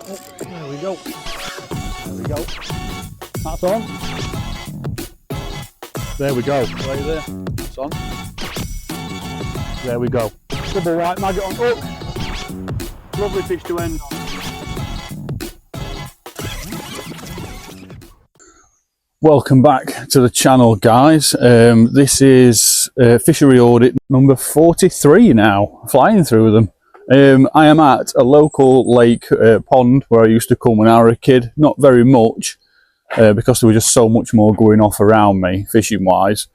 There we go. There we go. That's on. There we go. Right there. That's on. There we go. Double white maggot on hook. Lovely fish to end on. Welcome back to the channel, guys. This is fishery audit number 43 now, flying through them. I am at a local lake pond where I used to come when I was a kid. Not very much because there was just so much more going off around me fishing wise,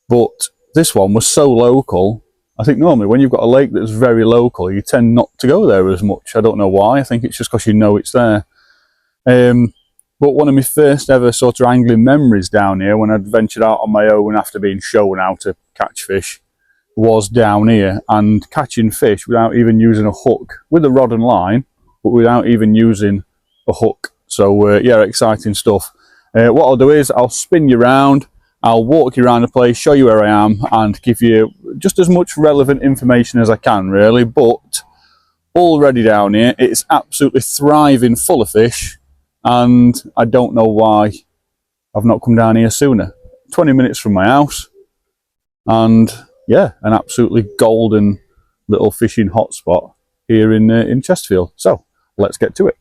but this one was so local. I think normally when you've got a lake that's very local, you tend not to go there as much. I don't know why. I think it's just because you know it's there. But one of my first ever sort of angling memories down here, when I'd ventured out on my own after being shown how to catch fish, was down here and catching fish without even using a hook, with a rod and line, but without even using a hook. So yeah, exciting stuff. What I'll do is I'll spin you around, I'll walk you around the place, show you where I am, and give you just as much relevant information as I can, really. But already down here, it's absolutely thriving, full of fish. And I don't know why I've not come down here sooner. 20 minutes from my house, and yeah, an absolutely golden little fishing hotspot here in Chesterfield. So let's get to it.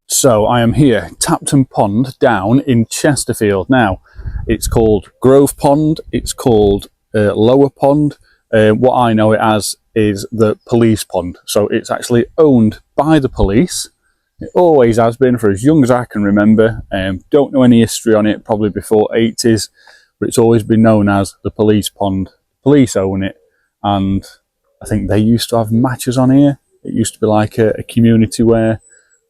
So I am here, Tapton Pond, down in Chesterfield. Now, it's called Grove Pond, it's called Lower Pond. What I know it as is the police pond. So it's actually owned by the police. It always has been for as young as I can remember. Don't know any history on it, probably before 80s, but it's always been known as the police pond. Police own it, and I think they used to have matches on here. It used to be like a community where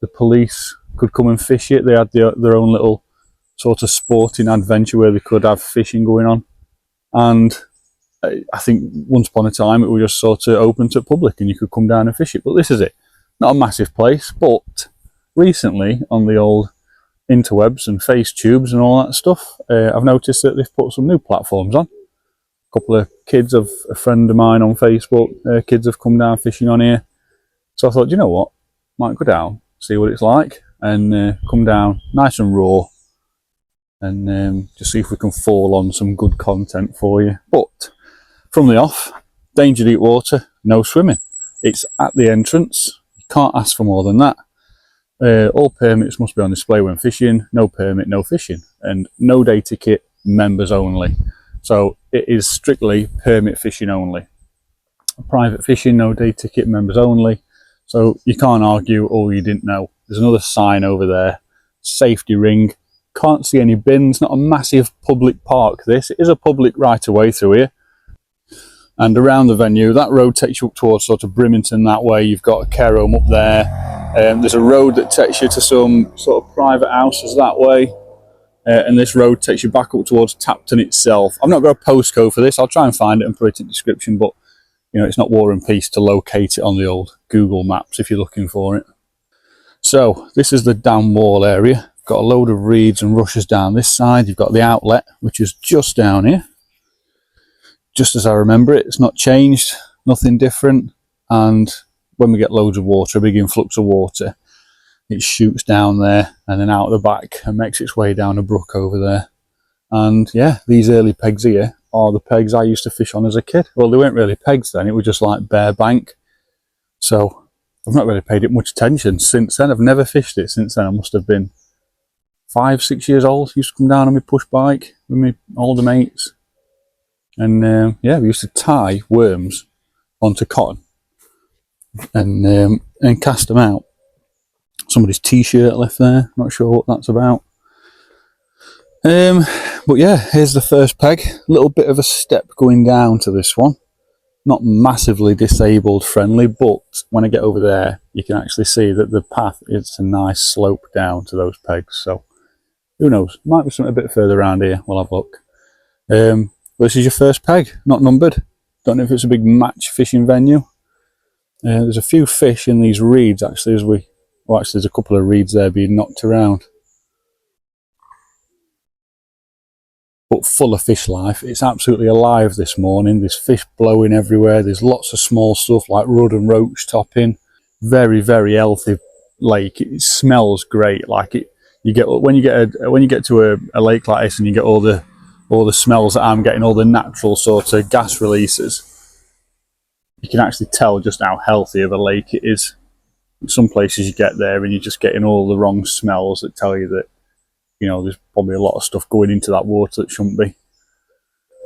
the police could come and fish it. They had their own little sort of sporting adventure where they could have fishing going on. And I think once upon a time it was just sort of open to public and you could come down and fish it. But this is it. Not a massive place, but recently on the old interwebs and face tubes and all that stuff, I've noticed that they've put some new platforms on. A couple of kids of a friend of mine on Facebook, kids have come down fishing on here. So I thought, you know what, might go down, see what it's like, and come down nice and raw, and just see if we can fall on some good content for you. But from the off, danger deep water, no swimming. It's at the entrance. Can't ask for more than that. All permits must be on display when fishing. No permit, no fishing, and no day ticket, members only. So it is strictly permit fishing only. Private fishing, no day ticket, members only. So you can't argue, oh, you didn't know. There's another sign over there, safety ring. Can't see any bins. Not a massive public park this. It is a public right of way through here. And around the venue, that road takes you up towards sort of Brimington that way. You've got a care home up there. There's a road that takes you to some sort of private houses that way. And this road takes you back up towards Tapton itself. I've not got a postcode for this. I'll try and find it and put it in the description. But, you know, it's not War and Peace to locate it on the old Google Maps if you're looking for it. So this is the dam wall area. Got a load of reeds and rushes down this side. You've got the outlet, which is just down here. Just as I remember it, it's not changed, nothing different. And when we get loads of water, a big influx of water, it shoots down there and then out the back and makes its way down a brook over there. And yeah, these early pegs here are the pegs I used to fish on as a kid. Well, they weren't really pegs then, it was just like bare bank. So I've not really paid it much attention since then. I've never fished it since then. I must have been 5, 6 years old. Used to come down on my push bike with my older mates. And yeah, we used to tie worms onto cotton and cast them out. Somebody's t-shirt left there, not sure what that's about. But yeah, here's the first peg. A little bit of a step going down to this one. Not massively disabled friendly, but when I get over there, you can actually see that the path is a nice slope down to those pegs. So who knows, might be something a bit further around here. We'll have a look. This is your first peg, not numbered. Don't know if it's a big match fishing venue. There's a few fish in these reeds actually actually there's a couple of reeds there being knocked around. But full of fish life. It's absolutely alive this morning. There's fish blowing everywhere. There's lots of small stuff like rudd and roach topping. Very, very healthy lake, it smells great. Like it, you get when you get to a lake like this, and you get all the smells that I'm getting, all the natural sort of gas releases. You can actually tell just how healthy of a lake it is. In some places you get there and you're just getting all the wrong smells that tell you that, you know, there's probably a lot of stuff going into that water that shouldn't be.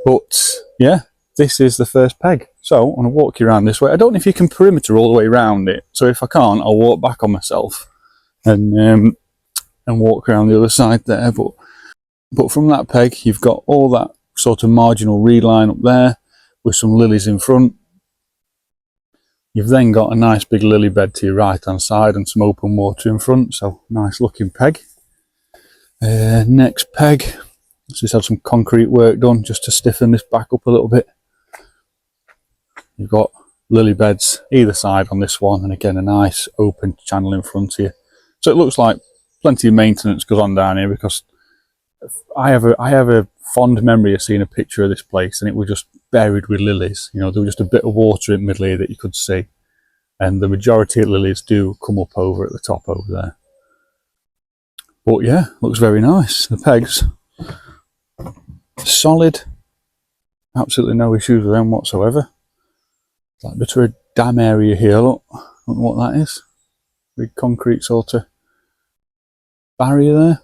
But yeah, this is the first peg. So I'm going to walk you around this way. I don't know if you can perimeter all the way around it. So if I can't, I'll walk back on myself and walk around the other side there. But from that peg, you've got all that sort of marginal reed line up there with some lilies in front. You've then got a nice big lily bed to your right hand side and some open water in front, so nice looking peg. Next peg, let's just have some concrete work done just to stiffen this back up a little bit. You've got lily beds either side on this one, and again a nice open channel in front of you. So it looks like plenty of maintenance goes on down here, because I have a fond memory of seeing a picture of this place and it was just buried with lilies. You know, there was just a bit of water in the middle here that you could see, and the majority of lilies do come up over at the top over there. But yeah, looks very nice. The pegs, solid, absolutely no issues with them whatsoever. Like a bit of a dam area here, look, I don't know what that is. Big concrete sort of barrier there.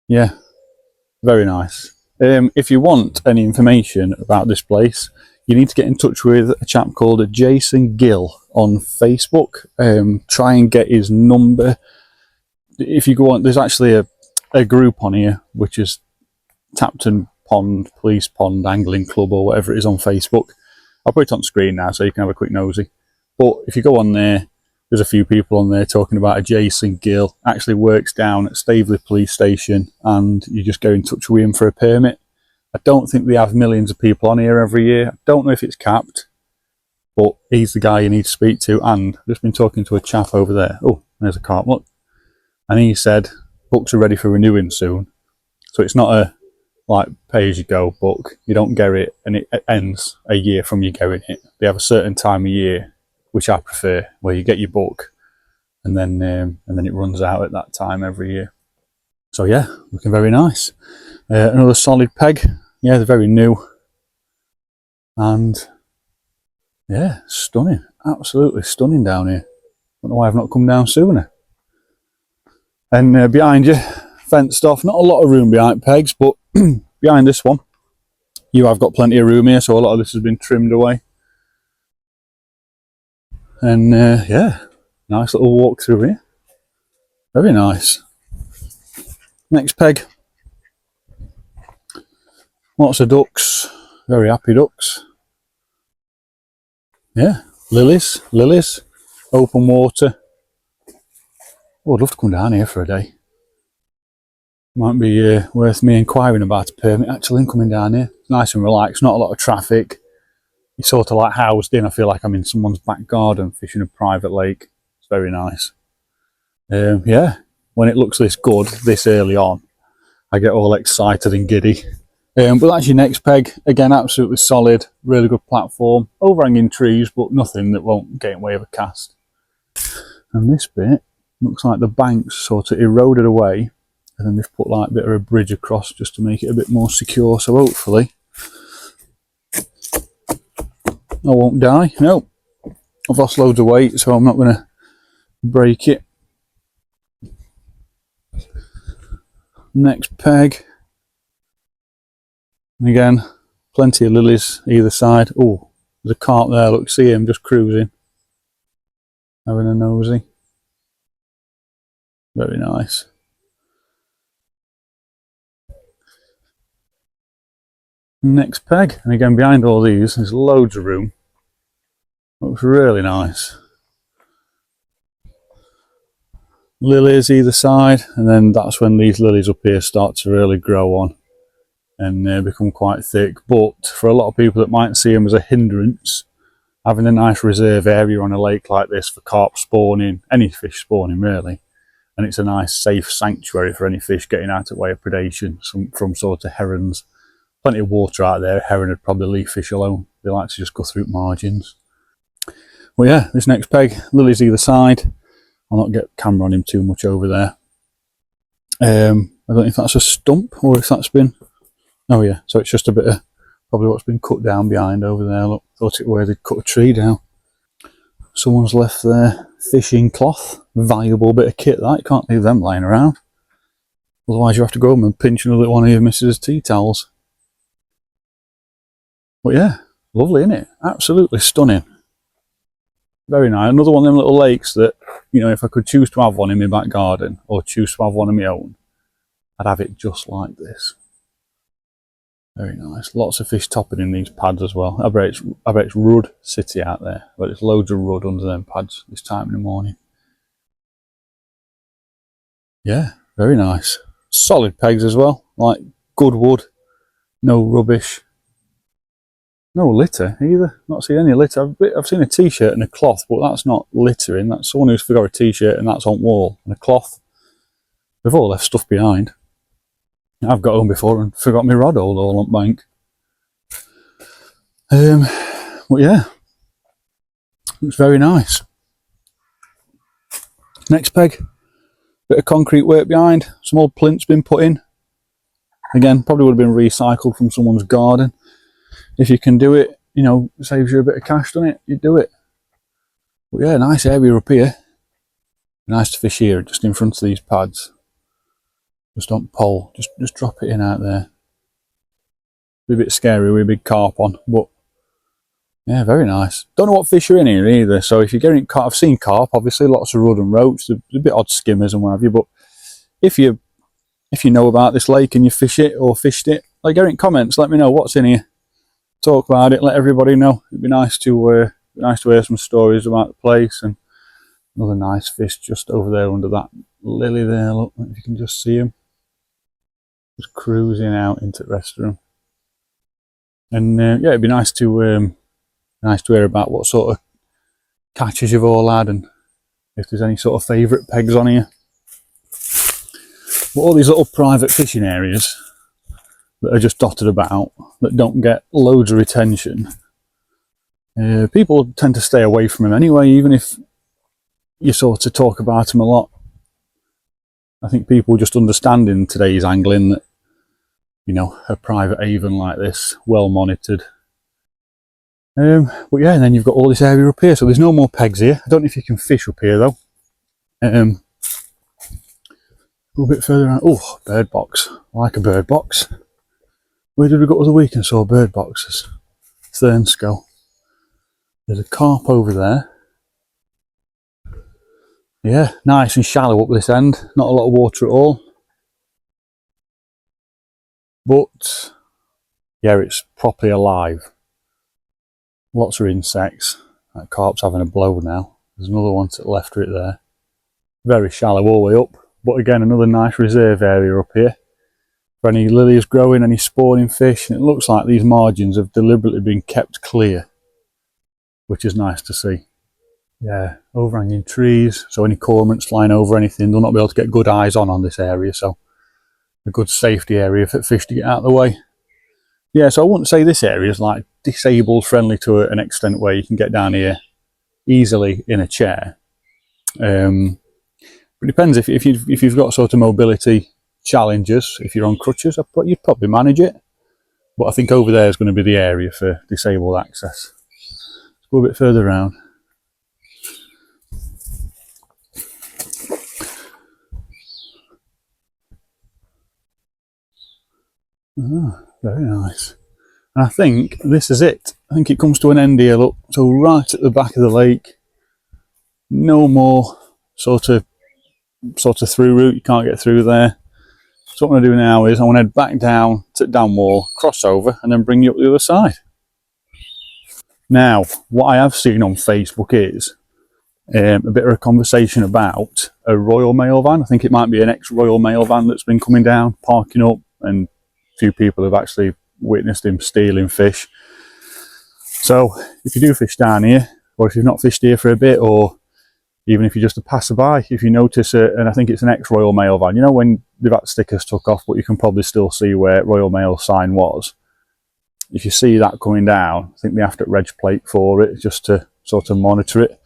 Yeah, very nice. If you want any information about this place, you need to get in touch with a chap called Jason Gill on Facebook. Try and get his number. If you go on, there's actually a group on here, which is Tapton Pond, Police Pond Angling Club, or whatever it is on Facebook. I'll put it on screen now so you can have a quick nosy. But if you go on there, there's a few people on there talking about a Jason Gill. Actually works down at Staveley Police Station, and you just go in touch with him for a permit. I don't think they have millions of people on here every year. I don't know if it's capped, but he's the guy you need to speak to. And I've just been talking to a chap over there. Oh, there's a cart, look. And he said books are ready for renewing soon. So it's not a like pay-as-you-go book. You don't get it and it ends a year from you getting it. They have a certain time of year, which I prefer, where you get your book and then it runs out at that time every year. So yeah, looking very nice. Another solid peg. Yeah, they're very new. And yeah, stunning. Absolutely stunning down here. Don't know why I've not come down sooner. And behind you, fenced off. Not a lot of room behind pegs, but behind this one, you have got plenty of room here, so a lot of this has been trimmed away. And yeah, nice little walk through here. Very nice. Next peg. Lots of ducks. Very happy ducks. Yeah, lilies, open water. Oh, I'd love to come down here for a day. Might be worth me inquiring about a permit actually and coming down here. It's nice and relaxed, not a lot of traffic. You're sort of like housed in. I feel like I'm in someone's back garden fishing a private lake. It's very nice. Yeah, when it looks this good this early on, I get all excited and giddy. But that's your next peg. Again, absolutely solid, really good platform. Overhanging trees, but nothing that won't get in the way of a cast. And this bit looks like the bank's sort of eroded away, and then they've put like a bit of a bridge across just to make it a bit more secure. So hopefully I won't die. No, I've lost loads of weight, so I'm not going to break it. Next peg. And again, plenty of lilies either side. Oh, there's a cart there. Look, see him just cruising, having a nosy. Very nice. Next peg, and again behind all these there's loads of room. Looks really nice. Lilies either side, and then that's when these lilies up here start to really grow on and become quite thick. But for a lot of people that might see them as a hindrance, having a nice reserve area on a lake like this for carp spawning, any fish spawning really, and it's a nice safe sanctuary for any fish getting out of the way of predation from sort of herons. Plenty of water out there. Heron would probably leave fish alone. They like to just go through margins. Well yeah, this next peg, lilies either side. I'll not get camera on him too much over there. I don't know if that's a stump or if that's been, oh yeah, so it's just a bit of probably what's been cut down behind over there. Look, thought it where they'd cut a tree down. Someone's left their fishing cloth, valuable bit of kit that, you can't leave them lying around. Otherwise you have to go home and pinch another one of your missus' tea towels. But yeah, lovely, isn't it? Absolutely stunning. Very nice. Another one of them little lakes that, you know, if I could choose to have one in my back garden or choose to have one of my own, I'd have it just like this. Very nice. Lots of fish topping in these pads as well. I bet it's Rudd City out there, but it's loads of rudd under them pads this time in the morning. Yeah, very nice. Solid pegs as well, like good wood, no rubbish. No litter either. Not seen any litter. I've seen a t-shirt and a cloth, but that's not littering. That's someone who's forgot a t-shirt and that's on wall. And a cloth. They've all left stuff behind. I've got home before and forgot my rod all on bank. But yeah, it's very nice. Next peg, bit of concrete work behind. Some old plinth's been put in. Again, probably would have been recycled from someone's garden. If you can do it, you know, saves you a bit of cash, doesn't it? You do it. But yeah, nice area up here. Nice to fish here, just in front of these pads. Just on pole, just drop it in out there. Be a bit scary with a big carp on, but yeah, very nice. Don't know what fish are in here either, so if you're getting carp, I've seen carp, obviously, lots of rudd and roach, a bit odd skimmers and what have you, but if you know about this lake and you fish it or fished it, like, get in comments, let me know what's in here. Talk about it, let everybody know. It'd be nice to hear some stories about the place. And another nice fish just over there under that lily there. Look, if you can just see him, just cruising out into the rest of them. And yeah, it'd be nice to hear about what sort of catches you've all had and if there's any sort of favourite pegs on here. But all these little private fishing areas that are just dotted about, that don't get loads of retention, people tend to stay away from them anyway, even if you sort of talk about them a lot. I think people just understand in today's angling that, you know, a private haven like this, well monitored. But yeah, and then you've got all this area up here, so there's no more pegs here. I don't know if you can fish up here though. A little bit further around. Oh, bird box. I like a bird box. Where did we go the other week and saw bird boxes? Thurnscoe. There's a carp over there. Yeah, nice and shallow up this end. Not a lot of water at all. But yeah, it's properly alive. Lots of insects. That carp's having a blow now. There's another one to the left of it there. Very shallow all the way up. But again, another nice reserve area up here. For any lilies growing, any spawning fish, and it looks like these margins have deliberately been kept clear, which is nice to see. Yeah, overhanging trees, so any cormorants flying over anything, they'll not be able to get good eyes on this area, so a good safety area for fish to get out of the way. Yeah, so I wouldn't say this area is like disabled friendly to an extent where you can get down here easily in a chair. It depends if you've got sort of mobility challenges. If you're on crutches, you'd probably manage it. But I think over there is going to be the area for disabled access. Let's go a bit further around. Very nice. And I think this is it. I think it comes to an end here, look. So right at the back of the lake, no more sort of through route, you can't get through there. So what I'm going to do now is I want to head back down to down wall, cross over, and then bring you up the other side. Now, what I have seen on Facebook is a bit of a conversation about a Royal Mail van. I think it might be an ex-Royal Mail van that's been coming down, parking up, and a few people have actually witnessed him stealing fish. So if you do fish down here, or if you've not fished here for a bit, or even if you're just a passerby, if you notice it, and I think it's an ex-Royal Mail van, you know when they've had stickers took off, but you can probably still see where Royal Mail sign was. If you see that coming down, I think they have to reg plate for it, just to sort of monitor it.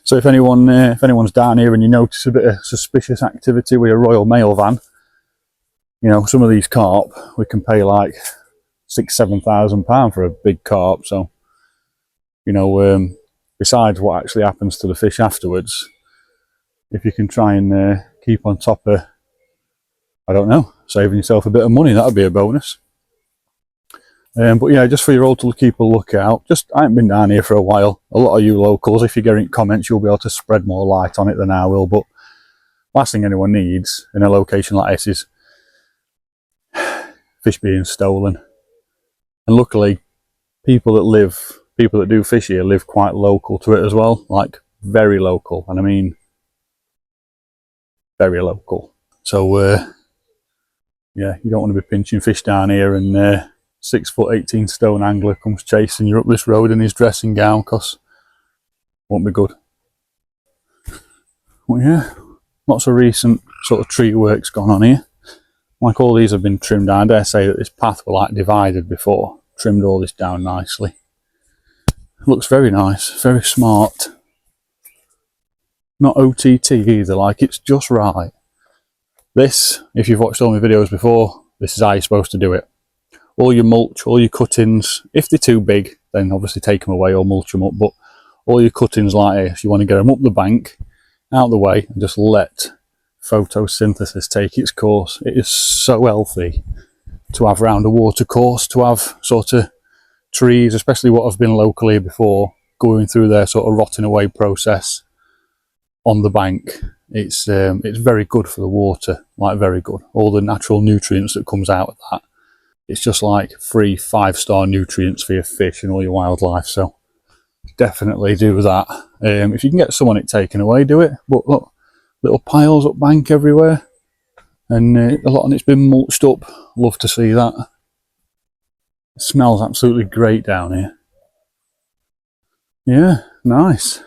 So if anyone's down here and you notice a bit of suspicious activity with a Royal Mail van, you know, some of these carp we can pay like £6,000–7,000 for a big carp. So, you know, besides what actually happens to the fish afterwards, if you can try and keep on top of, I don't know, saving yourself a bit of money, that would be a bonus. But yeah, just for you all to keep a lookout. I haven't been down here for a while. A lot of you locals, if you're getting comments, you'll be able to spread more light on it than I will. But last thing anyone needs in a location like this is fish being stolen. And luckily, people that do fish here live quite local to it as well, like very local. And I mean, very local. So yeah, you don't want to be pinching fish down here and 6 foot 18 stone angler comes chasing you up this road in his dressing gown, because it won't be good. Well, yeah, lots of recent sort of tree work's gone on here. Like all these have been trimmed down. I dare say that this path were like divided before. Trimmed all this down nicely. Looks very nice, very smart. Not OTT either, like it's just right. This, if you've watched all my videos before, this is how you're supposed to do it. All your mulch, all your cuttings, if they're too big, then obviously take them away or mulch them up, but all your cuttings like this, you want to get them up the bank, out the way, and just let photosynthesis take its course. It is so healthy to have round a water course, to have sort of trees, especially what have been local here before, going through their sort of rotting away process on the bank. It's very good for the water, like very good. All the natural nutrients that comes out of that. It's just like free 5-star nutrients for your fish and all your wildlife. So definitely do that. If you can get some on it taken away, do it. But look, little piles up bank everywhere, and a lot of it's been mulched up. Love to see that. It smells absolutely great down here. Yeah, nice.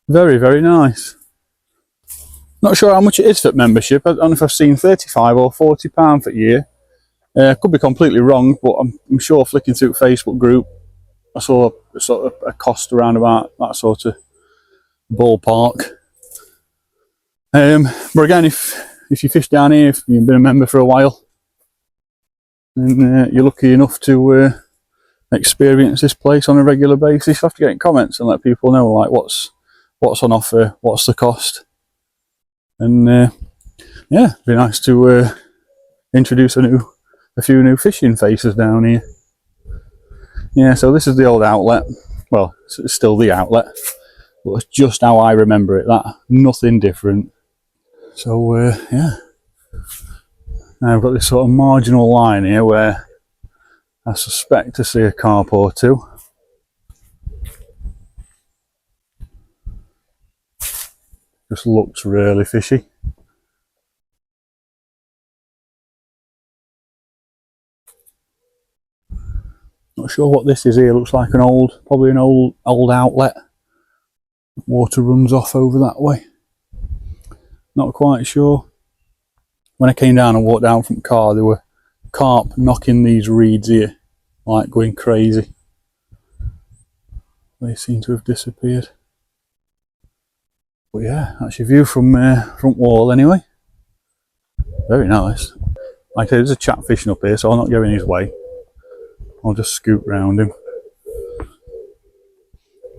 Very, very nice. Not sure how much it is for membership. I don't know if I've seen £35 or £40 for a year. Could be completely wrong, but I'm sure flicking through Facebook group, I saw sort of a cost around about that sort of ballpark. But again, if you fish down here, if you've been a member for a while, and you're lucky enough to experience this place on a regular basis, you have to get in comments and let people know like what's on offer, what's the cost. And yeah, it'd be nice to introduce a few new fishing faces down here. Yeah, so this is the old outlet. Well, it's still the outlet, but it's just how I remember it. That nothing different. So yeah, now I've got this sort of marginal line here where I suspect to see a carp or two. Just looks really fishy. Not sure what this is here. Looks like probably an old outlet. Water runs off over that way. Not quite sure. When I came down and walked down from the car, there were carp knocking these reeds here, like going crazy. They seem to have disappeared. But yeah, that's your view from front wall anyway. Very nice. Like I say, there's a chap fishing up here, so I'll not go in his way. I'll just scoot round him.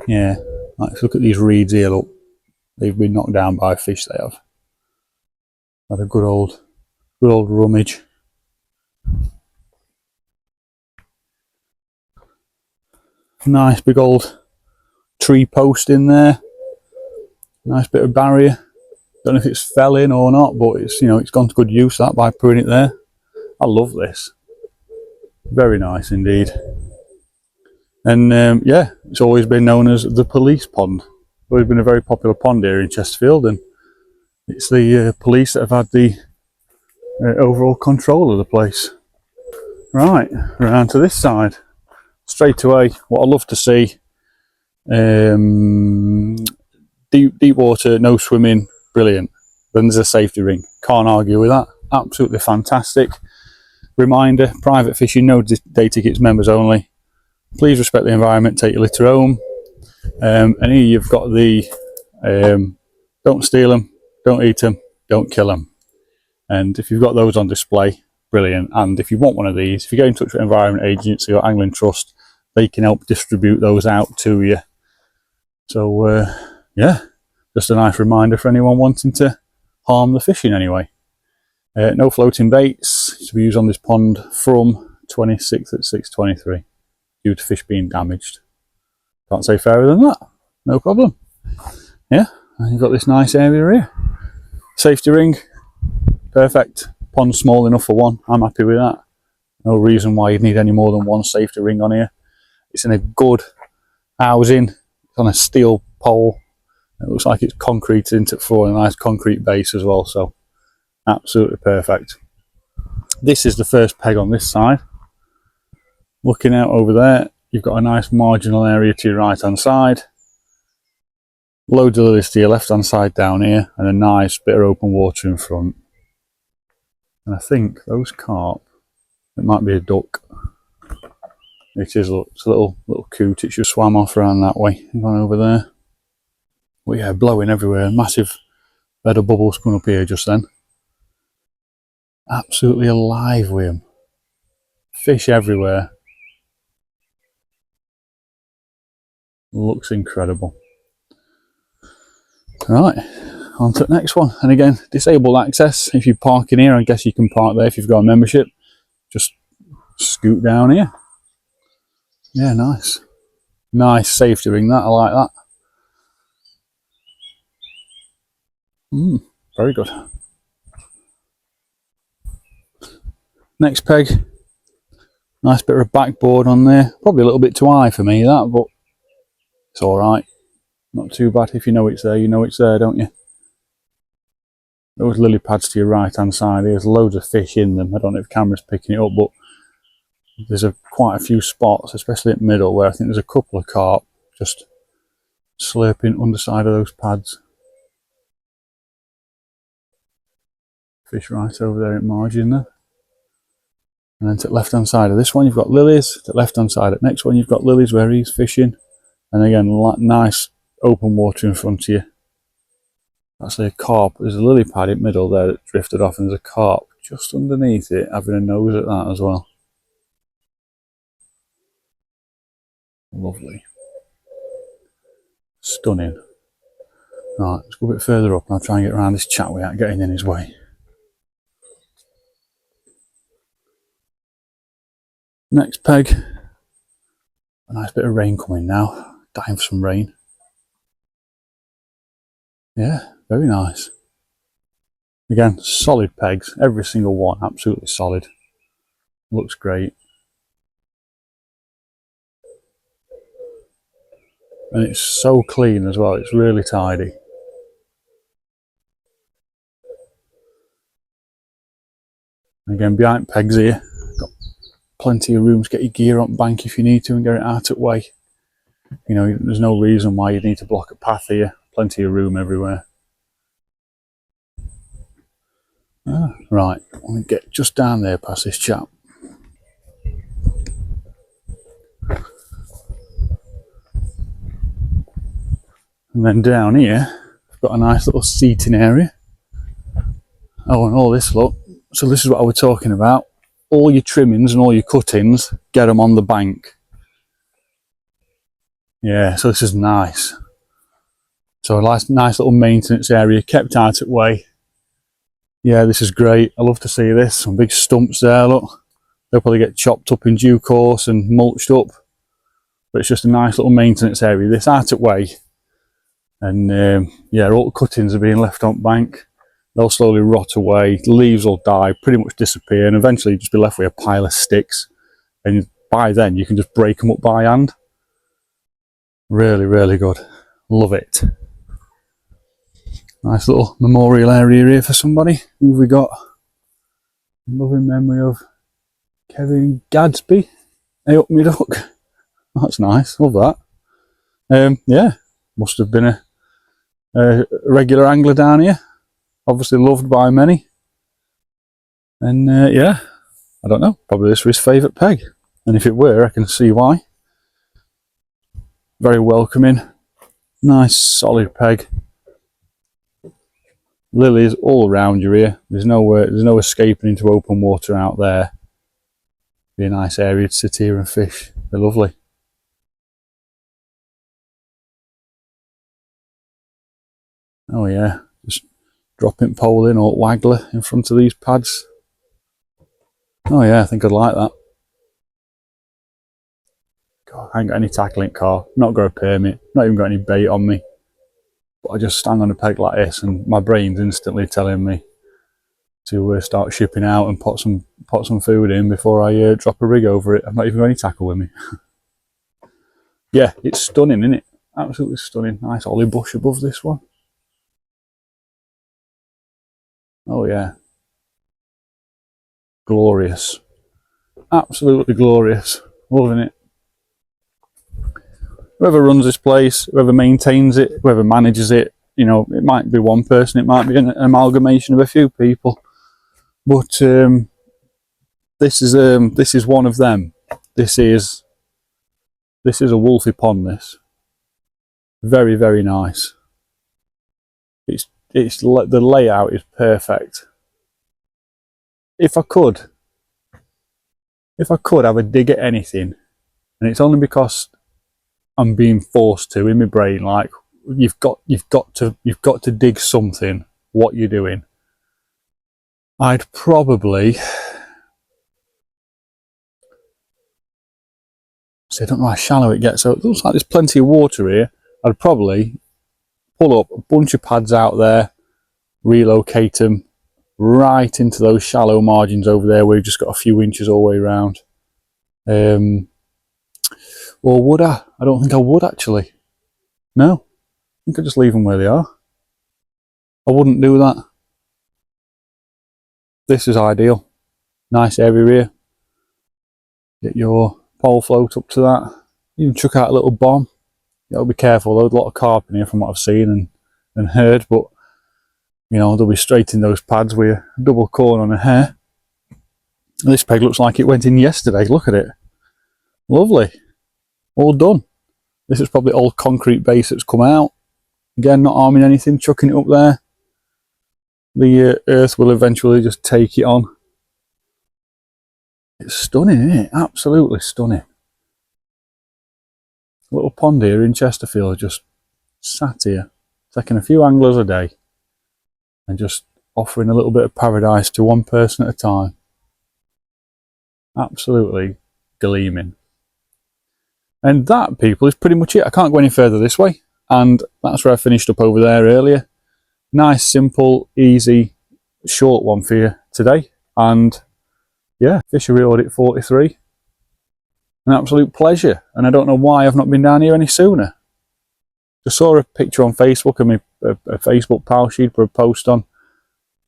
Yeah, let's look at these reeds here. Look, they've been knocked down by fish. They have had a good old rummage. Nice big old tree post in there. Nice bit of barrier. Don't know if it's fell in or not, but it's, you know, it's gone to good use that by putting it there. I love this. Very nice indeed. And yeah, it's always been known as the police pond. It's always been a very popular pond here in Chesterfield, and it's the police that have had the overall control of the place. Right, around to this side. Straight away, what I love to see, deep water, no swimming, brilliant. Then there's a safety ring, can't argue with that, absolutely fantastic. Reminder, private fishing, no day tickets, members only. Please respect the environment, take your litter home. And here you've got the Don't steal them, don't eat them, don't kill them. And if you've got those on display, brilliant. And if you want one of these, if you get in touch with Environment Agency or Angling Trust, they can help distribute those out to you. So yeah, just a nice reminder for anyone wanting to harm the fishing anyway. No floating baits to be used on this pond from 26th at 6:23 due to fish being damaged. Can't say fairer than that. No problem. Yeah, and you've got this nice area here. Safety ring, perfect. Pond small enough for one. I'm happy with that. No reason why you'd need any more than one safety ring on here. It's in a good housing. It's on a steel pole. It looks like it's concrete into it for a nice concrete base as well. So absolutely perfect. This is the first peg on this side. Looking out over there, you've got a nice marginal area to your right hand side. Loads of lilies to your left hand side down here, and a nice bit of open water in front. And I think those carp, it might be a duck. It is, look, it's a little coot. It just swam off around that way and gone over there. But yeah, blowing everywhere. Massive bed of bubbles coming up here just then. Absolutely alive with them. Fish everywhere. Looks incredible. Right, on to the next one. And again, disabled access. If you park in here, I guess you can park there if you've got a membership. Just scoot down here. Yeah, nice. Nice safety ring, that. I like that. Very good. Next peg. Nice bit of backboard on there. Probably a little bit too high for me, that, but it's alright. Not too bad. If you know it's there, you know it's there, don't you? Those lily pads to your right hand side, there's loads of fish in them. I don't know if the camera's picking it up, but there's quite a few spots, especially at middle, where I think there's a couple of carp just slurping underside of those pads. Fish right over there at margin there. And then to the left hand side of this one, you've got lilies. To the left hand side of the next one, you've got lilies where he's fishing. And again, nice open water in front of you. That's a carp. There's a lily pad in middle there that drifted off, and there's a carp just underneath it, having a nose at that as well. Lovely. Stunning. Right, let's go a bit further up and I'll try and get around this chat without getting in his way. Next peg. A nice bit of rain coming now. Dying for some rain. Yeah, very nice. Again, solid pegs. Every single one, absolutely solid. Looks great. And it's so clean as well, it's really tidy. And again, behind pegs here, got plenty of room to get your gear on bank if you need to and get it out of the way. You know, there's no reason why you need to block a path here. Plenty of room everywhere. Right, let me get just down there past this chap. And then down here, I've got a nice little seating area. Oh, and all this, look. So this is what I was talking about. All your trimmings and all your cuttings, get them on the bank. Yeah, so this is nice. So a nice little maintenance area, kept out of the way. Yeah, this is great. I love to see this. Some big stumps there, look. They'll probably get chopped up in due course and mulched up. But it's just a nice little maintenance area. This out of the way. And yeah, all the cuttings are being left on bank. They'll slowly rot away. The leaves will die, pretty much disappear, and eventually you'll just be left with a pile of sticks. And by then you can just break them up by hand. Really, really good. Love it. Nice little memorial area here for somebody. Who have we got? Loving memory of Kevin Gadsby. Hey up me duck. That's nice. Love that. Yeah, must have been a regular angler down here. Obviously loved by many. And yeah, I don't know. Probably this was his favourite peg. And if it were, I can see why. Very welcoming. Nice solid peg. Lilies all around you here. There's no escaping into open water out there. Be a nice area to sit here and fish. They're lovely. Oh yeah, just dropping pole in or waggler in front of these pads. Oh yeah, I think I'd like that. God, I ain't got any tackling car, not got a permit, not even got any bait on me. But I just stand on a peg like this and my brain's instantly telling me to start shipping out and pot some food in before I drop a rig over it. I've not even got any tackle with me. Yeah, it's stunning, isn't it? Absolutely stunning. Nice olive bush above this one. Oh yeah. Glorious. Absolutely glorious. Loving it. Whoever runs this place, whoever maintains it, whoever manages it, you know, it might be one person, it might be an amalgamation of a few people, but this is one of them. This is a Wolfie pond. This very, very nice. The layout is perfect. If I could have a dig at anything, and it's only because I'm being forced to in my brain, like you've got to dig something. What you're doing, I'd probably. So I don't know how shallow it gets. So it looks like there's plenty of water here. I'd probably pull up a bunch of pads out there, relocate them right into those shallow margins over there where you've just got a few inches all the way around. Or would I? I don't think I would actually. No, I think I'd just leave them where they are. I wouldn't do that. This is ideal. Nice area here. Get your pole float up to that. Even chuck out a little bomb. You got to be careful. There's a lot of carp in here from what I've seen and heard, but you know, they'll be straight in those pads with a double corn on a hair. This peg looks like it went in yesterday. Look at it. Lovely. All done. This is probably old concrete base that's come out. Again, not harming anything, chucking it up there. The earth will eventually just take it on. It's stunning, isn't it? Absolutely stunning. A little pond here in Chesterfield, just sat here, taking a few anglers a day and just offering a little bit of paradise to one person at a time. Absolutely gleaming. And that, people, is pretty much it. I can't go any further this way, and that's where I finished up over there earlier. Nice, simple, easy, short one for you today. And yeah, Fishery Audit 43. An absolute pleasure, and I don't know why I've not been down here any sooner. Just saw a picture on Facebook of a Facebook pal she'd put a post on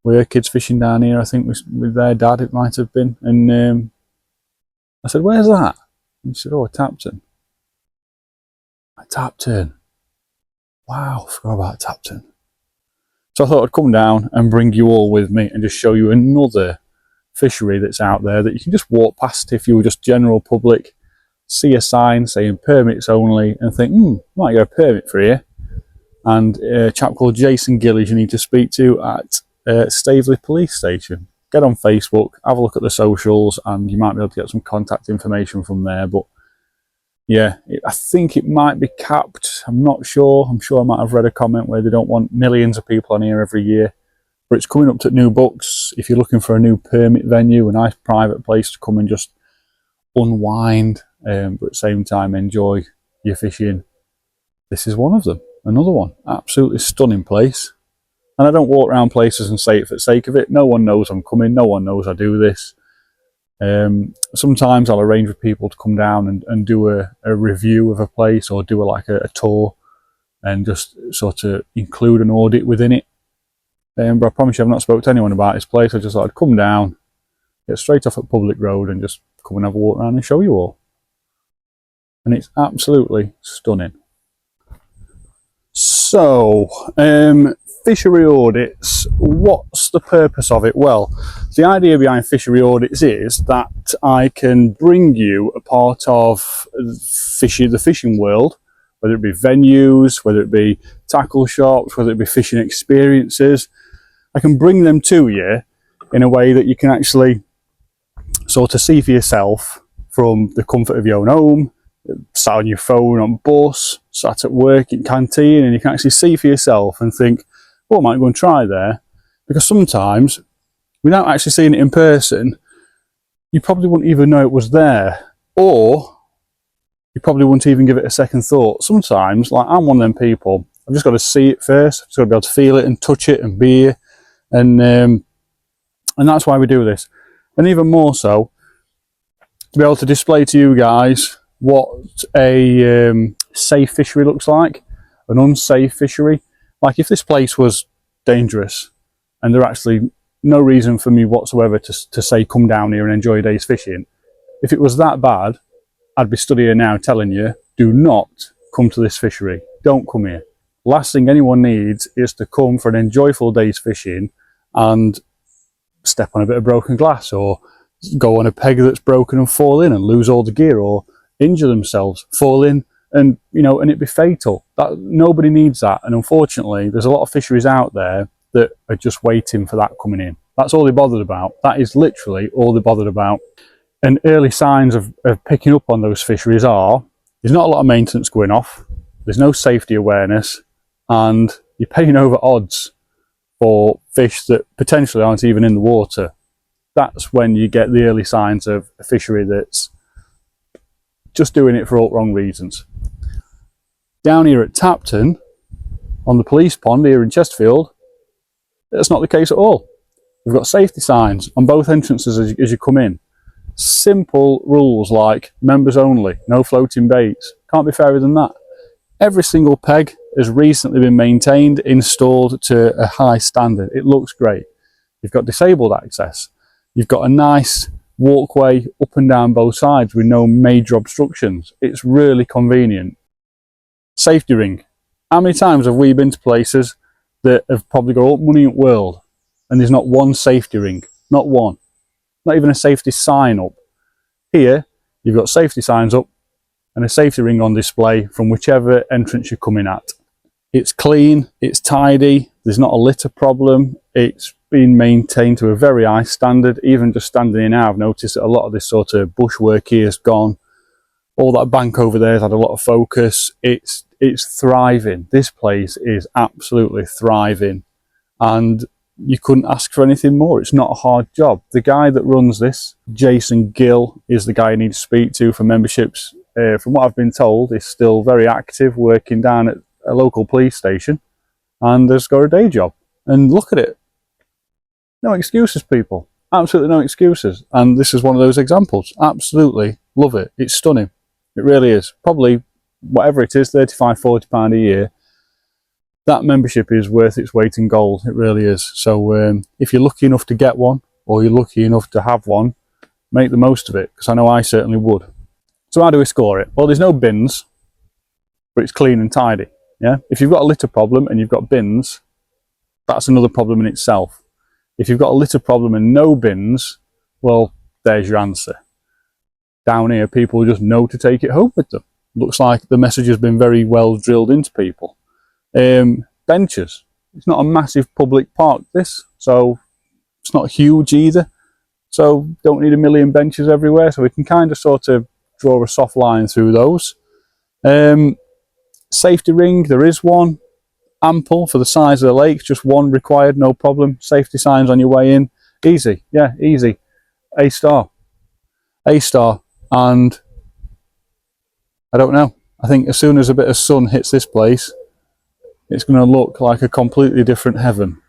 with her kids fishing down here, I think with their dad it might have been, and I said, where's that? And she said, oh, Tapton. Tapton. Wow, I forgot about Tapton. So I thought I'd come down and bring you all with me and just show you another fishery that's out there that you can just walk past if you were just general public, see a sign saying permits only and think, might get a permit for here. And a chap called Jason Gillies you need to speak to at Staveley Police Station. Get on Facebook, have a look at the socials, and you might be able to get some contact information from there. But yeah, I think it might be capped. I'm not sure. I'm sure I might have read a comment where they don't want millions of people on here every year. But it's coming up to new books. If you're looking for a new permit venue, a nice private place to come and just unwind, but at the same time enjoy your fishing, this is one of them. Another one. Absolutely stunning place. And I don't walk around places and say it for the sake of it. No one knows I'm coming. No one knows I do this. Sometimes I'll arrange with people to come down and do a review of a place, or do a tour and just sort of include an audit within it. But I promise you I've not spoke to anyone about this place. I just thought I'd come down, get straight off at public road and just come and have a walk around and show you all. And it's absolutely stunning. So, fishery audits, what's the purpose of it? Well, the idea behind fishery audits is that I can bring you a part of the fishing world, whether it be venues, whether it be tackle shops, whether it be fishing experiences, I can bring them to you in a way that you can actually sort of see for yourself from the comfort of your own home, sat on your phone, on bus, sat at work, in canteen, and you can actually see for yourself and think, what am I going to try there? Because sometimes, without actually seeing it in person, you probably wouldn't even know it was there, or you probably wouldn't even give it a second thought. Sometimes, like I'm one of them people, I've just got to see it first, I've just got to be able to feel it and touch it and be here, and that's why we do this. And even more so, to be able to display to you guys what a safe fishery looks like, an unsafe fishery. Like if this place was dangerous and there actually no reason for me whatsoever to say come down here and enjoy a day's fishing, if it was that bad, I'd be stood here now telling you, do not come to this fishery, don't come here. Last thing anyone needs is to come for an enjoyable day's fishing and step on a bit of broken glass, or go on a peg that's broken and fall in and lose all the gear, or injure themselves, fall in, and and it'd be fatal. That nobody needs that, and unfortunately there's a lot of fisheries out there that are just waiting for that coming in. That's all they're bothered about. That is literally all they're bothered about. And early signs of picking up on those fisheries are, there's not a lot of maintenance going off, there's no safety awareness, and you're paying over odds for fish that potentially aren't even in the water. That's when you get the early signs of a fishery that's just doing it for all wrong reasons. Down here at Tapton, on the police pond here in Chesterfield, that's not the case at all. We've got safety signs on both entrances as you come in. Simple rules like members only, no floating baits. Can't be fairer than that. Every single peg has recently been maintained, installed to a high standard. It looks great. You've got disabled access. You've got a nice walkway up and down both sides with no major obstructions. It's really convenient. Safety ring. How many times have we been to places that have probably got all the money in the world and there's not one safety ring? Not one. Not even a safety sign up. Here, you've got safety signs up and a safety ring on display from whichever entrance you're coming at. It's clean, it's tidy, there's not a litter problem, it's been maintained to a very high standard. Even just standing here now, I've noticed that a lot of this sort of bushwork here is gone. All that bank over there has had a lot of focus. It's thriving. This place is absolutely thriving, and you couldn't ask for anything more. It's not a hard job. The guy that runs this, Jason Gill, is the guy you need to speak to for memberships. From what I've been told, he's still very active, working down at a local police station, and has got a day job. And look at it. No excuses, people. Absolutely no excuses. And this is one of those examples. Absolutely love it. It's stunning. It really is. Probably, whatever it is, £35, £40 a year. That membership is worth its weight in gold. It really is. So if you're lucky enough to get one, or you're lucky enough to have one, make the most of it, because I know I certainly would. So how do we score it? Well, there's no bins, but it's clean and tidy. Yeah. If you've got a litter problem and you've got bins, that's another problem in itself. If you've got a litter problem and no bins, well, there's your answer. Down here, people just know to take it home with them. Looks like the message has been very well drilled into people. Benches. It's not a massive public park, this, so it's not huge either. So don't need a million benches everywhere, so we can kind of sort of draw a soft line through those. Safety ring, there is one. Ample for the size of the lake, just one required, no problem. Safety signs on your way in. Easy, yeah, easy. A star. A star. And I don't know. I think as soon as a bit of sun hits this place, it's going to look like a completely different heaven.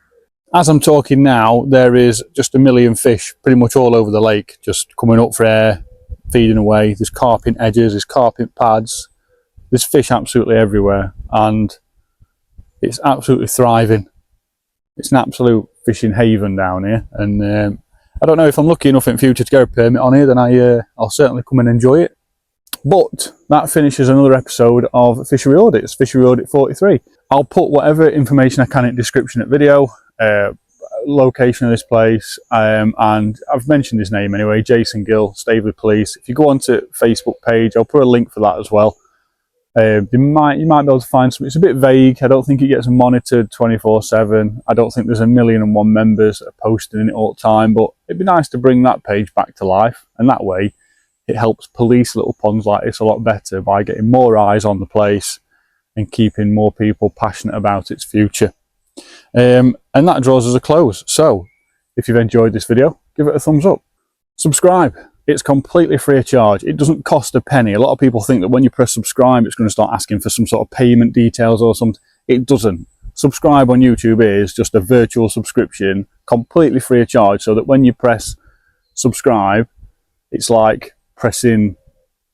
As I'm talking now, there is just a million fish pretty much all over the lake, just coming up for air, feeding away. There's carping edges, there's carping pads. There's fish absolutely everywhere, and it's absolutely thriving. It's an absolute fishing haven down here, and I don't know if I'm lucky enough in future to get a permit on here, then I'll certainly come and enjoy it. But that finishes another episode of Fishery Audits, Fishery Audit 43. I'll put whatever information I can in the description of the video, location of this place, and I've mentioned his name anyway, Jason Gill, Staveley Police. If you go onto Facebook page, I'll put a link for that as well. You might be able to find something. It's a bit vague. I don't think it gets monitored 24/7. I don't think there's 1,000,001 members that are posting it all the time, but it'd be nice to bring that page back to life, and that way it helps police little ponds like this a lot better by getting more eyes on the place and keeping more people passionate about its future. And that draws us a close. So if you've enjoyed this video, give it a thumbs up. Subscribe. It's completely free of charge. It doesn't cost a penny. A lot of people think that when you press subscribe, it's going to start asking for some sort of payment details or something. It doesn't. Subscribe on YouTube is just a virtual subscription, completely free of charge, so that when you press subscribe, it's like pressing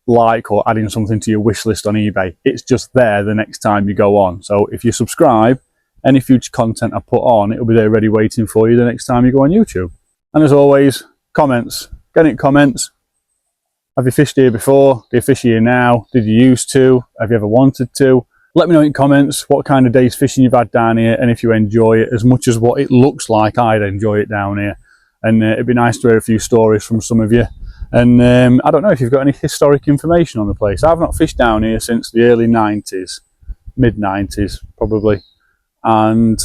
like or adding something to your wish list on eBay. It's just there the next time you go on. So if you subscribe, any future content I put on, it'll be there ready waiting for you the next time you go on YouTube. And as always, comments. Get in comments. Have you fished here before? Do you fish here now? Did you used to? Have you ever wanted to? Let me know in comments what kind of days fishing you've had down here, and if you enjoy it as much as what it looks like I'd enjoy it down here. And it'd be nice to hear a few stories from some of you. And I don't know if you've got any historic information on the place. I've not fished down here since the early 90s, mid 90s probably. And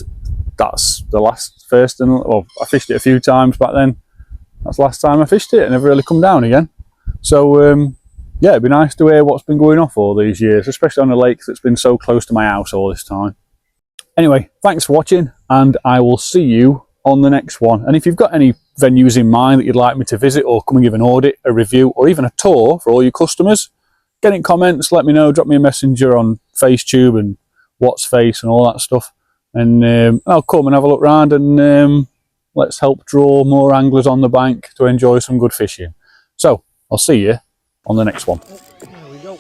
that's the first, well, I fished it a few times back then. That's the last time I fished it. I never really come down again. So yeah, it'd be nice to hear what's been going off all these years, especially on a lake that's been so close to my house all this time. Anyway, thanks for watching, and I will see you on the next one. And if you've got any venues in mind that you'd like me to visit, or come and give an audit, a review, or even a tour for all your customers, get in comments, let me know, drop me a messenger on FaceTube and What's Face and all that stuff. And I'll come and have a look round, and let's help draw more anglers on the bank to enjoy some good fishing. So I'll see you on the next one. There we go.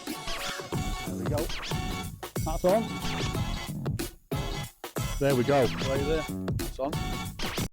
There we go. That's on. There we go. Right there. It's on.